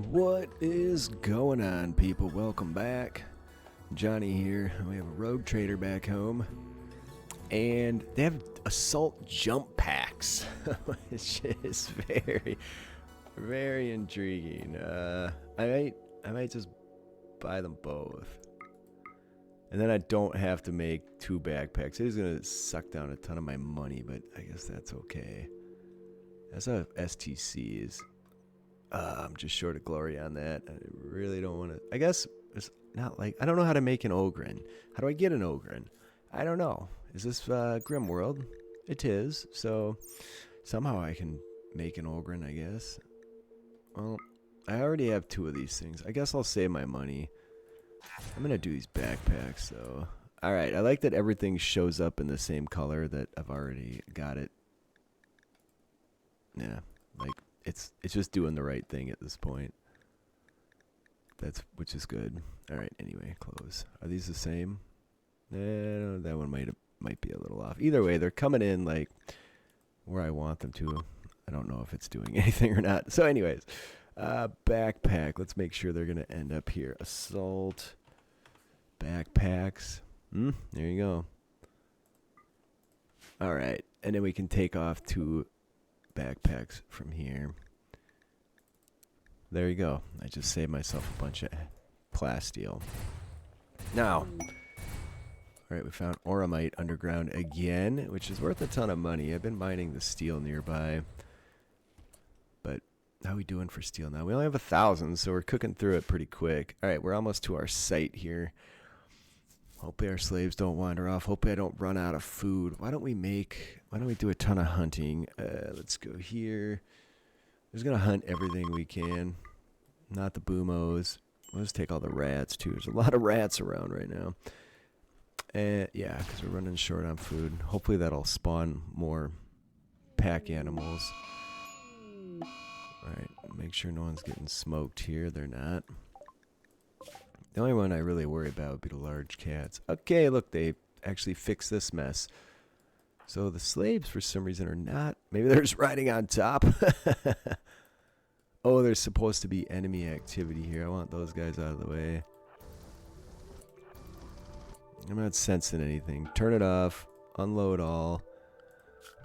What is going on, people? Welcome back. Johnny here. We have a rogue trader back home, and they have assault jump packs, which is very, very intriguing. I might just buy them both, and then I don't have to make 2 backpacks. It is gonna suck down a ton of my money, but I guess that's okay. That's how STC is. I'm just short of glory on that. I really don't want to. I guess it's not like I don't know how to make an Ogren. How do I get an Ogren? I don't know. Is this GrimWorld? It is. So somehow I can make an Ogren, I guess. Well, I already have 2 of these things. I guess I'll save my money. I'm gonna do these backpacks though. All right. I like that everything shows up in the same color that I've already got it. Yeah, like. It's just doing the right thing at this point. Which is good. All right. Anyway, close. Are these the same? That one might be a little off. Either way, they're coming in like where I want them to. I don't know if it's doing anything or not. So, anyways, backpack. Let's make sure they're gonna end up here. Assault backpacks. There you go. All right, and then we can take off 2 backpacks from here. There you go. I just saved myself a bunch of plasteel. Now, alright, we found Oromite underground again, which is worth a ton of money. I've been mining the steel nearby. But how are we doing for steel now? We only have 1,000, so we're cooking through it pretty quick. Alright, we're almost to our site here. Hopefully our slaves don't wander off. Hopefully I don't run out of food. Why don't we do a ton of hunting? Let's go here. We're just going to hunt everything we can. Not the boomos. Let's take all the rats too. There's a lot of rats around right now. Yeah, because we're running short on food. Hopefully that'll spawn more pack animals. Alright, make sure no one's getting smoked here. They're not. The only one I really worry about would be the large cats. Okay, look, they actually fixed this mess. So the slaves, for some reason, are not... Maybe they're just riding on top. Oh, there's supposed to be enemy activity here. I want those guys out of the way. I'm not sensing anything. Turn it off. Unload all.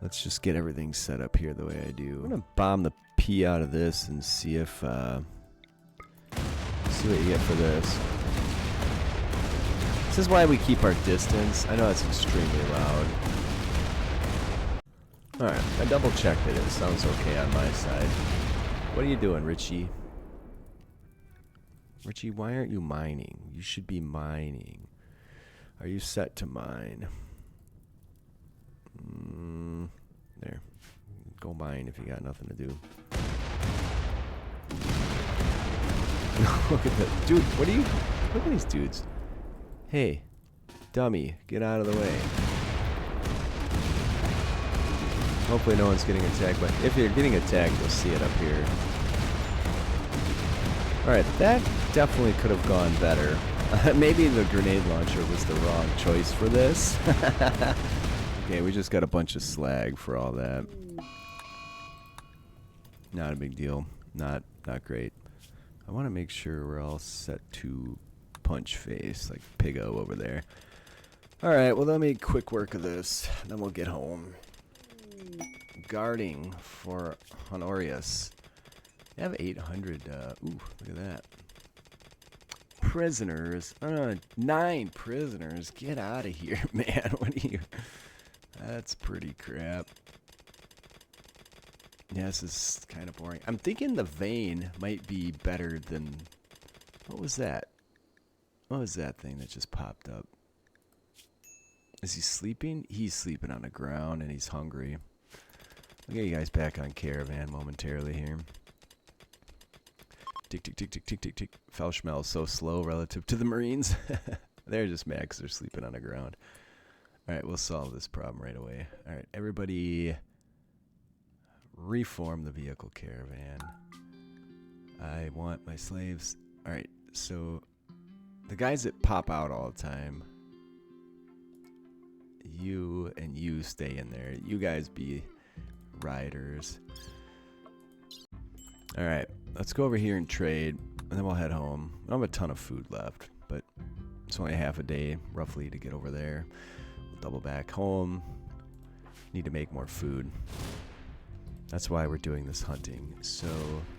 Let's just get everything set up here the way I do. I'm going to bomb the pee out of this and see if... see what you get for this. This is why we keep our distance. I know it's extremely loud. Alright, I double checked it. It sounds okay on my side. What are you doing, Richie? Richie, why aren't you mining? You should be mining. Are you set to mine? There. Go mine if you got nothing to do. Look at that. Dude, what are you... Look at these dudes. Hey, dummy, get out of the way. Hopefully no one's getting attacked, but if you're getting attacked, you'll see it up here. Alright, that definitely could have gone better. Maybe the grenade launcher was the wrong choice for this. Okay, we just got a bunch of slag for all that. Not a big deal. Not great. I want to make sure we're all set to punch face, like Piggo over there. Alright, well let me quick work of this, then we'll get home. Guarding for Honorius. They have 800, ooh, look at that. Prisoners, 9 prisoners, get out of here, man, what are you, that's pretty crap. Yeah, this is kind of boring. I'm thinking the vein might be better than... What was that? What was that thing that just popped up? Is he sleeping? He's sleeping on the ground and he's hungry. I'll get you guys back on caravan momentarily here. Tick, tick, tick, tick, tick, tick, tick. Felschmel is so slow relative to the Marines. They're just mad because they're sleeping on the ground. Alright, we'll solve this problem right away. Alright, everybody... reform the vehicle caravan. I want my slaves. Alright, so the guys that pop out all the time, you and you stay in there. You guys be riders. Alright, let's go over here and trade, and then we'll head home. I don't have a ton of food left, but it's only half a day, roughly, to get over there. We'll double back home. Need to make more food. That's why we're doing this hunting. So,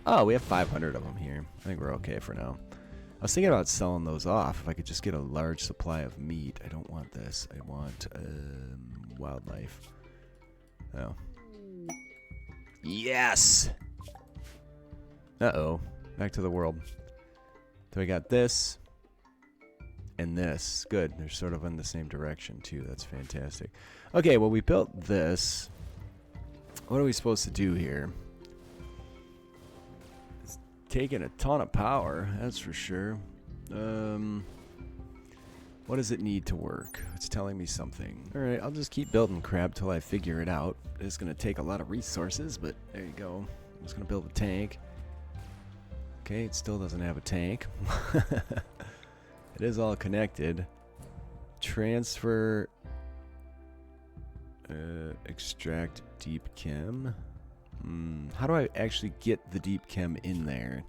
oh, we have 500 of them here. I think we're okay for now. I was thinking about selling those off if I could just get a large supply of meat. I don't want this. I want wildlife. Oh. Yes! Uh-oh. Back to the world. So we got this and this. Good. They're sort of in the same direction, too. That's fantastic. Okay, well, we built this. What are we supposed to do here? It's taking a ton of power, that's for sure. What does it need to work? It's telling me something. Alright, I'll just keep building crap till I figure it out. It's going to take a lot of resources, but there you go. I'm just going to build a tank. Okay, it still doesn't have a tank. It is all connected. Transfer... extract deep chem. How do I actually get the deep chem in there?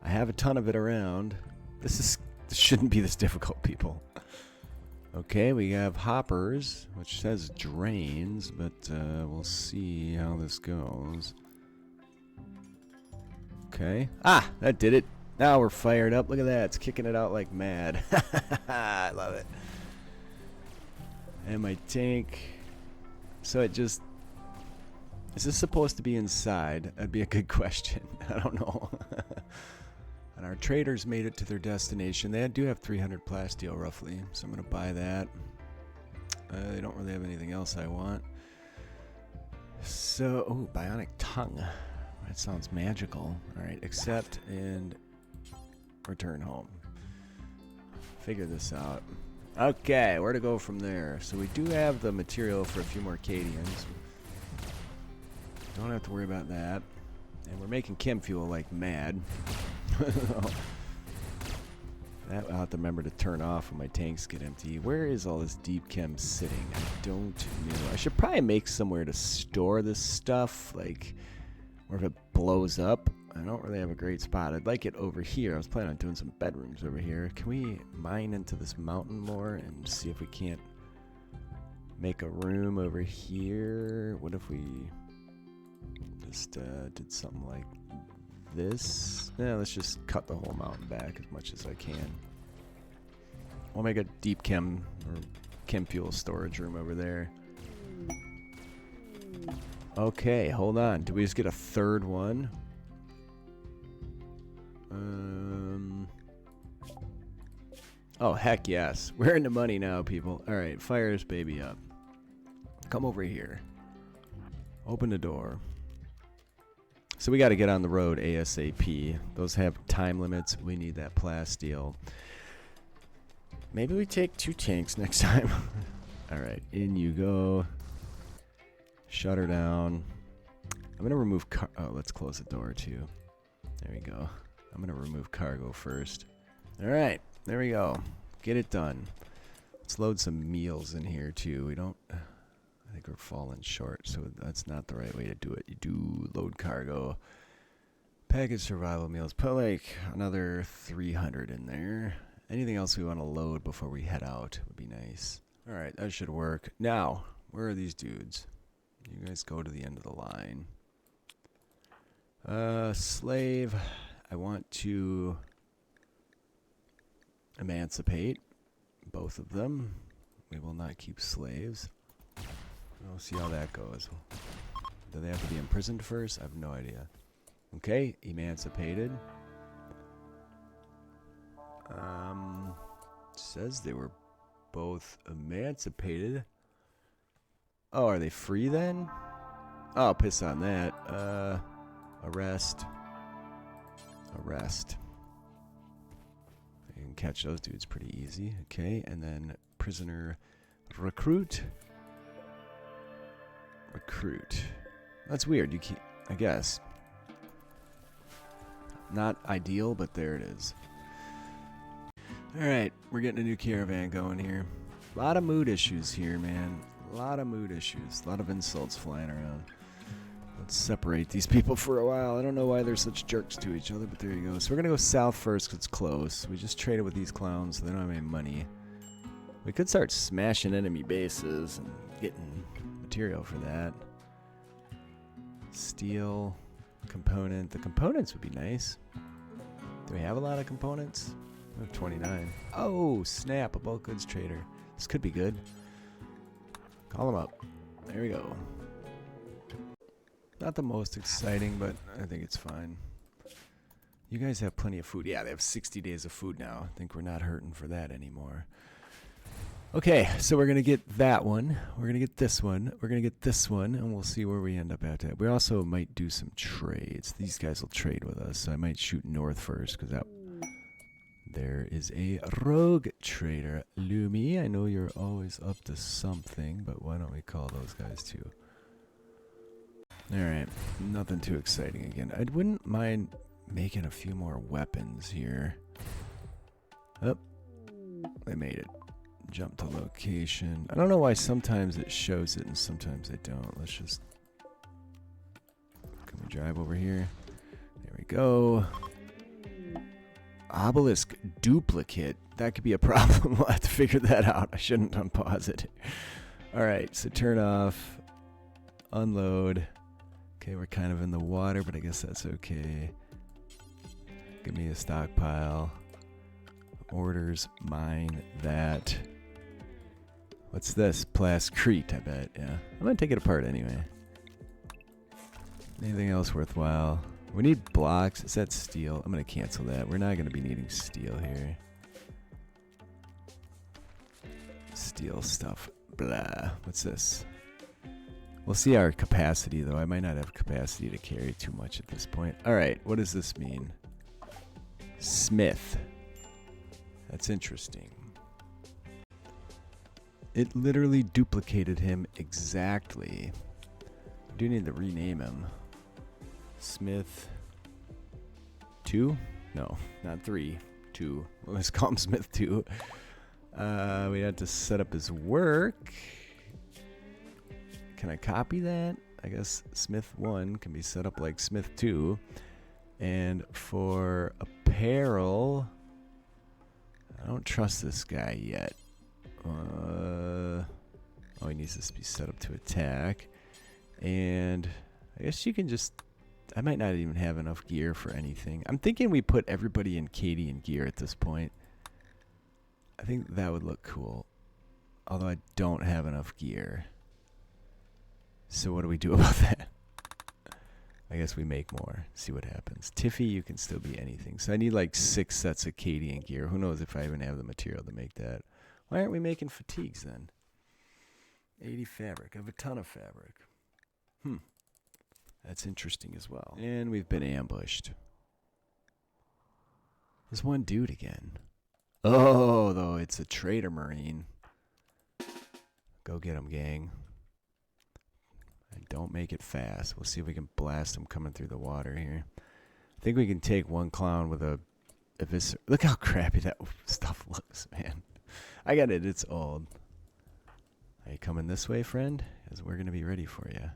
I have a ton of it around. This shouldn't be this difficult, people. Okay, we have hoppers, which says drains, but we'll see how this goes. Okay. Ah, that did it. Now we're fired up. Look at that. It's kicking it out like mad. I love it. And my tank. So it just... Is this supposed to be inside? That'd be a good question. I don't know. And our traders made it to their destination. They do have 300 plasteel roughly, so I'm going to buy that. They don't really have anything else I want. So, oh, bionic tongue. That sounds magical. Alright, accept and return home. Figure this out. Okay, where to go from there? So we do have the material for a few more Cadians. Don't have to worry about that. And we're making chem fuel like mad. That I'll have to remember to turn off when my tanks get empty. Where is all this deep chem sitting? I don't know. I should probably make somewhere to store this stuff, like, or if it blows up. I don't really have a great spot. I'd like it over here. I was planning on doing some bedrooms over here. Can we mine into this mountain more and see if we can't make a room over here? What if we just did something like this? Yeah, let's just cut the whole mountain back as much as I can. I'll make a deep chem or chem fuel storage room over there. Okay, hold on. Do we just get a third one? Oh, heck yes. We're in the money now, people. Alright, fire this baby up. Come over here. Open the door. So we got to get on the road ASAP. Those have time limits. We need that plasteel. Maybe we take 2 tanks next time. Alright, in you go. Shut her down. I'm going to remove... Oh, let's close the door, too. There we go. I'm going to remove cargo first. Alright, there we go. Get it done. Let's load some meals in here, too. We don't... I think we're falling short, so that's not the right way to do it. You do load cargo. Package survival meals. Put, like, another 300 in there. Anything else we want to load before we head out would be nice. Alright, that should work. Now, where are these dudes? You guys go to the end of the line. Slave... I want to emancipate both of them. We will not keep slaves. We'll see how that goes. Do they have to be imprisoned first? I have no idea. Okay, emancipated. Says they were both emancipated. Oh, are they free then? Oh, piss on that. Arrest. Arrest. You can catch those dudes pretty easy. Okay, and then prisoner recruit. Recruit. That's weird. You keep, I guess. Not ideal, but there it is. Alright, we're getting a new caravan going here. A lot of mood issues here, man. A lot of mood issues. A lot of insults flying around. Let's separate these people for a while. I don't know why they're such jerks to each other, but there you go. So we're going to go south first because it's close. We just traded with these clowns, so they don't have any money. We could start smashing enemy bases and getting material for that. Steel, component. The components would be nice. Do we have a lot of components? We have 29. Oh, snap. A bulk goods trader. This could be good. Call him up. There we go. Not the most exciting, but I think it's fine. You guys have plenty of food. Yeah, they have 60 days of food now. I think we're not hurting for that anymore. Okay, so we're going to get that one. We're going to get this one. We're going to get this one, and we'll see where we end up at. We also might do some trades. These guys will trade with us, so I might shoot north first, because that... There is a rogue trader. Lumi, I know you're always up to something, but why don't we call those guys too? Alright, nothing too exciting again. I wouldn't mind making a few more weapons here. Oh, they made it. Jump to location. I don't know why sometimes it shows it and sometimes they don't. Let's just... Can we drive over here? There we go. Obelisk duplicate. That could be a problem. We'll have to figure that out. I shouldn't unpause it. Alright, so turn off. Unload. Okay, we're kind of in the water, but I guess that's okay. Give me a stockpile. Orders, mine, that. What's this? Plascrete, I bet. Yeah. I'm going to take it apart anyway. Anything else worthwhile? We need blocks. Is that steel? I'm going to cancel that. We're not going to be needing steel here. Steel stuff. Blah. What's this? We'll see our capacity, though. I might not have capacity to carry too much at this point. Alright, what does this mean? Smith. That's interesting. It literally duplicated him exactly. I do need to rename him. Smith 2? No, not 3. 2. Let's call him Smith 2. We had to set up his work. Can I copy that? I guess Smith 1 can be set up like Smith 2. And for apparel, I don't trust this guy yet. Oh, he needs to be set up to attack. And I guess you can just... I might not even have enough gear for anything. I'm thinking we put everybody in Cadian gear at this point. I think that would look cool. Although I don't have enough gear. So what do we do about that? I guess we make more. See what happens. Tiffy, you can still be anything. So I need like 6 sets of Cadian gear. Who knows if I even have the material to make that. Why aren't we making fatigues then? 80 fabric. I have a ton of fabric. That's interesting as well. And we've been ambushed. There's one dude again. Oh, though, it's a traitor marine. Go get him, gang. And don't make it fast. We'll see if we can blast him coming through the water here. I think we can take one clown with a eviscer. Look how crappy that stuff looks, man. I got it. It's old. Are you coming this way, friend? Because we're going to be ready for you.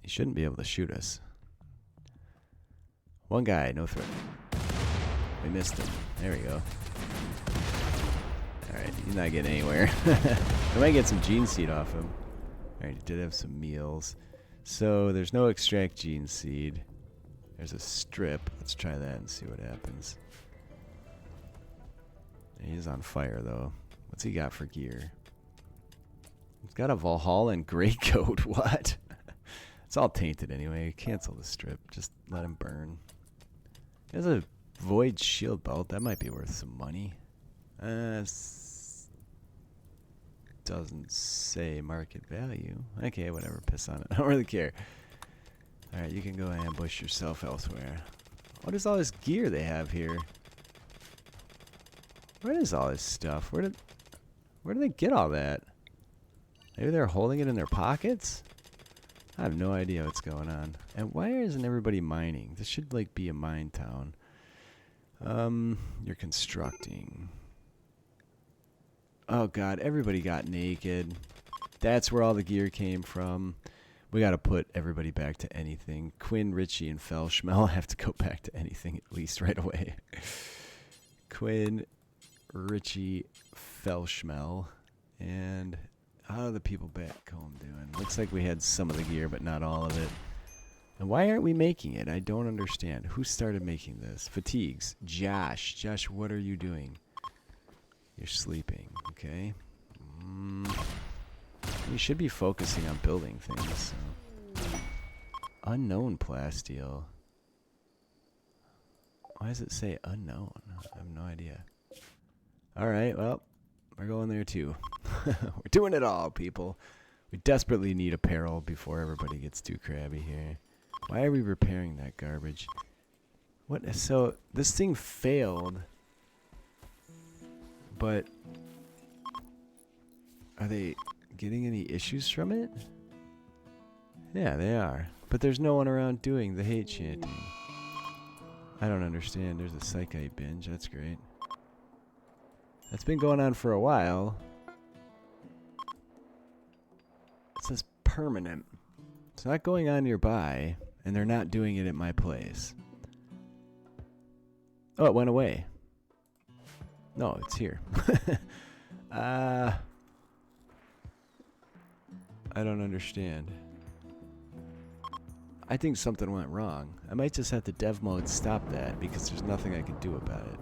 He shouldn't be able to shoot us. One guy, no threat. We missed him. There we go. Alright, he's not getting anywhere. I might get some gene seed off him. Alright, he did have some meals. So, there's no extract gene seed. There's a strip. Let's try that and see what happens. He's on fire, though. What's he got for gear? He's got a Valhalla greatcoat. What? It's all tainted anyway. Cancel the strip. Just let him burn. He has a void shield belt. That might be worth some money. Doesn't say market value. Okay, whatever. Piss on it. I don't really care. Alright, you can go ambush yourself elsewhere. What is all this gear they have here? Where is all this stuff? Where do they get all that? Maybe they're holding it in their pockets? I have no idea what's going on. And why isn't everybody mining? This should like be a mine town. You're constructing. Oh god, everybody got naked. That's where all the gear came from. We got to put everybody back to anything. Quinn, Richie, and Felschmel have to go back to anything at least right away. Quinn, Richie, Felschmel, and how are the people back home doing? Looks like we had some of the gear, but not all of it. And why aren't we making it? I don't understand. Who started making this? Fatigues. Josh. Josh, what are you doing? You're sleeping. Okay. You should be focusing on building things. So. Unknown plasteel. Why does it say unknown? I have no idea. Alright, well, we're going there too. We're doing it all, people. We desperately need apparel before everybody gets too crabby here. Why are we repairing that garbage? What? So, this thing failed. But are they getting any issues from it? Yeah, they are. But there's no one around doing the hate chanting. I don't understand. There's a Psychite binge. That's great. That's been going on for a while. It says permanent. It's not going on nearby, and they're not doing it at my place. Oh, it went away. No, it's here. I don't understand. I think something went wrong. I might just have to dev mode stop that because there's nothing I can do about it.